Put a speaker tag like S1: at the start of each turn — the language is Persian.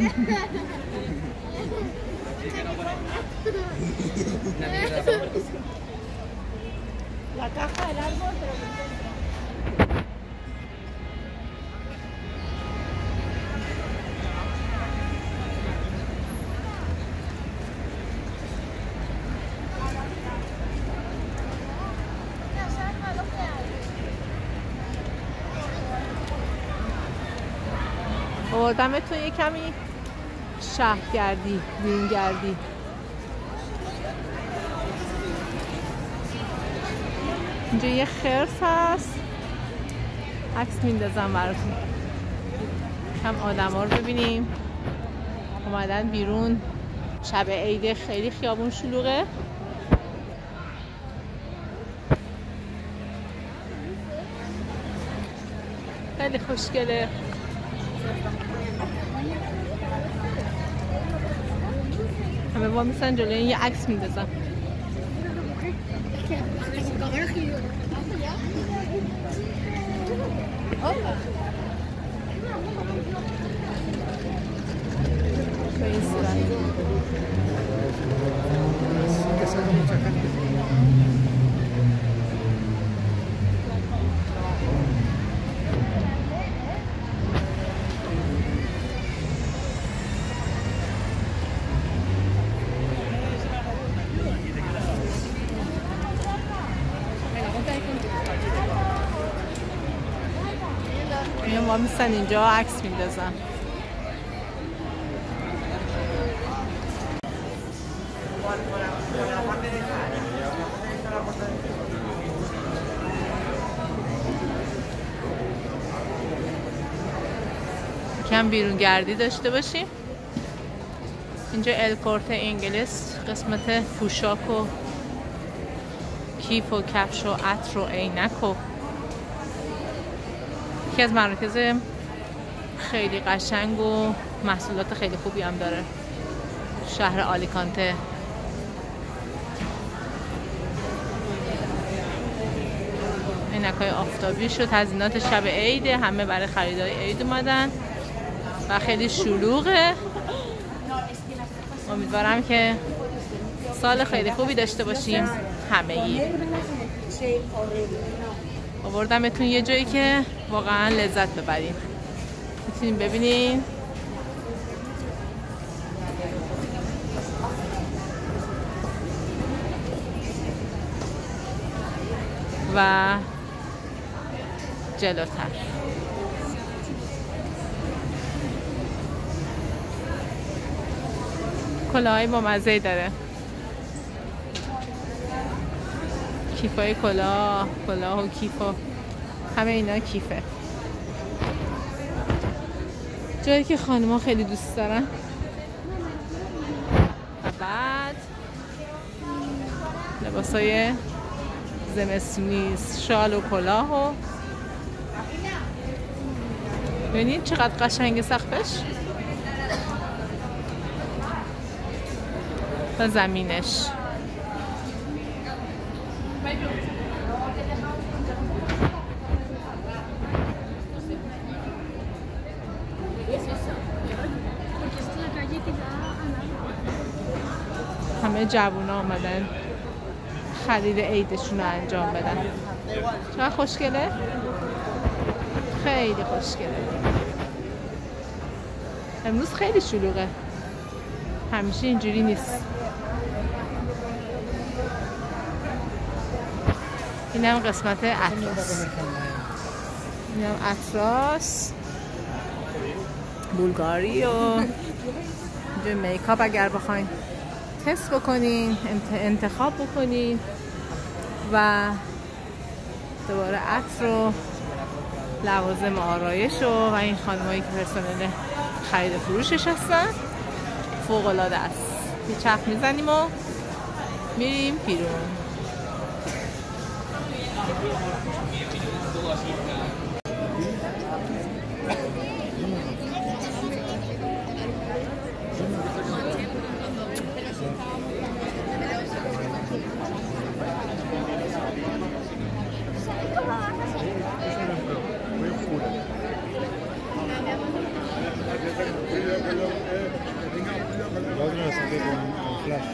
S1: La caja del árbol, pero
S2: آوردمتون یه کمی شهرگردی، بیرونگردی. اینجا یه خرس هست، عکس میندازم براتون. هم آدم ها رو ببینیم اومدن بیرون. شب عید، خیلی خیابون شلوغه. خیلی خوشگله. همه با میسن جلوی این یه عکس میندازم. به این صورت میان با میستن اینجا عکس میندازن. کم بیرونگردی داشته باشیم. اینجا الکورته انگلیس، قسمت پوشاک و کیف و کفش و عطر و عینک و یکی از مراکز خیلی قشنگ و محصولات خیلی خوبی هم داره شهر آلیکانته. عینک‌های آفتابی شد. تزیینات شب عید، همه برای خریدای عید اومدن و خیلی شلوغه. امیدوارم که سال خیلی خوبی داشته باشیم همگی. آوردمتون یه جایی که واقعا لذت ببریم. میتونیم ببینین و جلوتر کلاه‌های با مزه‌ای داره. کیفای کلاه و کیف و همه اینا کیفه. جایی که خانم‌ها خیلی دوست دارن. و بعد لباسای زمستونی، شال و کلاه و ببینید چقدر قشنگ سقفش و زمینش. همه جوونا آمدن خرید عیدشون رو انجام بدن. چقدر خوشگله، خیلی خوشگله. امروز خیلی شلوغه، همیشه اینجوری نیست. اینم قسمت اطراس. اینم اطراس بولگاری و اینجا میکاپ اگر بخواین تست بکنین، انتخاب بکنین و دوباره عطر و لوازم آرایش و این خانمایی که پرسنل خرید فروشش هستن فوق العاده است. یه چرخ میزنیم و میریم بیرون.
S3: con flash.